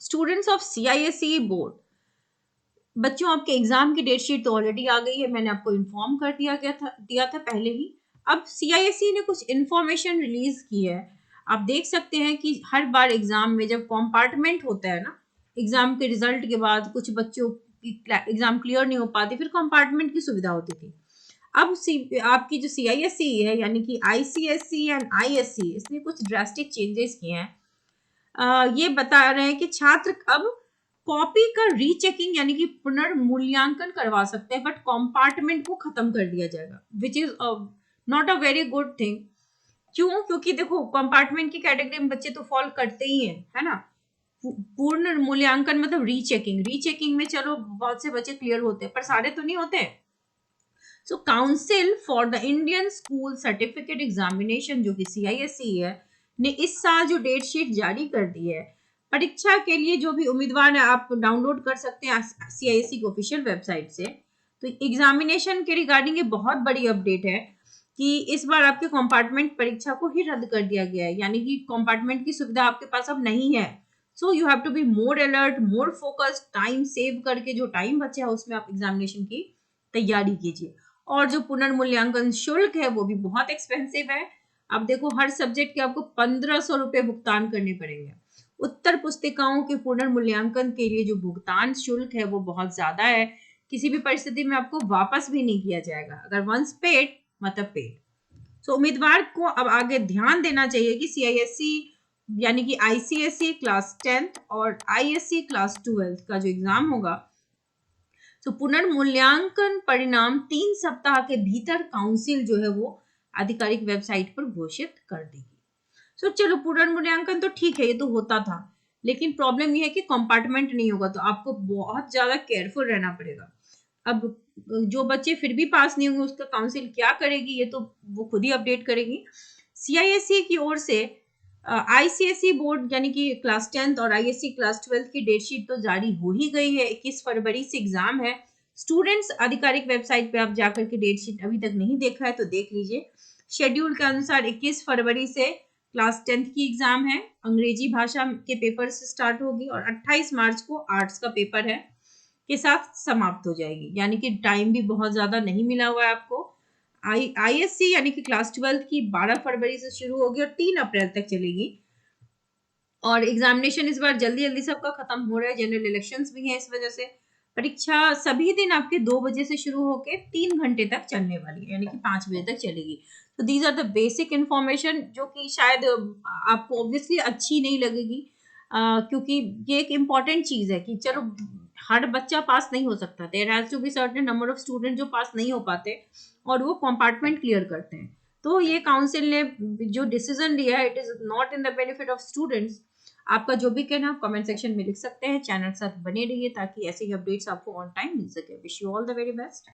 Students of CISE board, बच्चों आपके exam की डेट शीट तो ऑलरेडी आ गई है, मैंने आपको इन्फॉर्म कर दिया था पहले ही। अब CISE ने कुछ इंफॉर्मेशन रिलीज की है। आप देख सकते हैं कि हर बार एग्जाम में जब कंपार्टमेंट होता है ना, एग्जाम के रिजल्ट के बाद कुछ बच्चों की एग्जाम क्लियर नहीं हो पाती, फिर कंपार्टमेंट की सुविधा होती थी। अब आपकी जो CISE है यानी कि ICSE एंड ISE, इसने कुछ ड्रास्टिक चेंजेस किए हैं। ये बता रहे हैं कि छात्र अब कॉपी का रीचेकिंग यानी कि पुनर्मूल्यांकन करवा सकते हैं, बट कंपार्टमेंट को खत्म कर दिया जाएगा, which is not a very good thing. क्यों? क्योंकि देखो कंपार्टमेंट की कैटेगरी में बच्चे तो फॉल करते ही हैं, है ना। पूर्ण मूल्यांकन मतलब रीचेकिंग में चलो बहुत से बच्चे क्लियर होते हैं, पर सारे तो नहीं होते। So council for the Indian school certificate examination, जो कि CISE है, ने इस साल जो डेट शीट जारी कर दी है परीक्षा के लिए, जो भी उम्मीदवार है आप डाउनलोड कर सकते हैं CISE की ऑफिशियल वेबसाइट से। तो एग्जामिनेशन के रिगार्डिंग ये बहुत बड़ी अपडेट है कि इस बार आपके कंपार्टमेंट परीक्षा को ही रद्द कर दिया गया है, यानी कि कंपार्टमेंट की सुविधा आपके पास अब नहीं है। So you have to be more alert, more focused, time save करके जो टाइम बचा है उसमें आप एग्जामिनेशन की तैयारी कीजिए। और जो पुनर्मूल्यांकन शुल्क है वो भी बहुत एक्सपेंसिव है। अब देखो हर सब्जेक्ट के आपको 1500 रुपए भुगतान करने पड़ेंगे। उत्तर पुस्तिकाओं के पुनर्मूल्यांकन के लिए जो भुगतान शुल्क है वो बहुत ज्यादा है, किसी भी परिस्थिति में आपको वापस भी नहीं किया जाएगा। अगर वंस पेड मतलब पेड। सो उम्मीदवार को अब आगे ध्यान देना चाहिए कि CISE यानी कि ICSE क्लास 10th और ISE क्लास 12th का जो एग्जाम होगा, तो पुनर्मूल्यांकन परिणाम 3 सप्ताह के भीतर काउंसिल जो है वो आधिकारिक वेबसाइट पर घोषित कर देगी। सो चलो पुनर्मूल्यांकन तो ठीक है, ये तो होता था, लेकिन प्रॉब्लम ये है कि कंपार्टमेंट नहीं होगा, तो आपको बहुत ज्यादा केयरफुल रहना पड़ेगा। अब जो बच्चे फिर भी पास नहीं होंगे उसका काउंसिल क्या करेगी, ये तो वो खुद ही अपडेट करेगी। CISE की ओर से ICSE बोर्ड यानी कि क्लास 10th और ISE क्लास 12th की डेट शीट तो जारी हो ही गई है, 21 फरवरी से एग्जाम है। स्टूडेंट्स आधिकारिक वेबसाइट पे आप जाकर के डेट शीट अभी तक नहीं देखा है तो देख लीजिए। शेड्यूल के अनुसार 21 फरवरी से क्लास 10th की एग्जाम है, अंग्रेजी भाषा के पेपर से स्टार्ट होगी और 28 मार्च को आर्ट्स का पेपर है के साथ समाप्त हो जाएगी, यानी कि टाइम भी बहुत ज्यादा नहीं मिला हुआ है आपको। ISC यानी कि क्लास 12 की 12 फरवरी से शुरू होगी और 3 अप्रैल तक चलेगी। और एग्जामिनेशन इस बार जल्दी जल्दी सबका खत्म हो रहा है, जनरल इलेक्शंस भी हैं, इस वजह से परीक्षा सभी दिन आपके 2 बजे से शुरू होकर 3 घंटे तक चलने वाली है, यानी कि 5 बजे तक चलेगी। तो these are the basic information जो कि शायद आपको ऑब्वियसली अच्छी नहीं लगेगी, क्योंकि ये एक इम्पॉर्टेंट चीज है कि चलो हर बच्चा पास नहीं हो सकता, there has to be certain number of student जो पास नहीं हो पाते और वो कंपार्टमेंट क्लियर करते हैं। तो ये काउंसिल ने जो डिसीजन लिया है, it is not in the benefit of students. आपका जो भी कहना आप कमेंट सेक्शन में लिख सकते हैं। चैनल के साथ बने रहिए ताकि ऐसे ही अपडेट्स आपको ऑन टाइम मिल सके। Wish you all the very best.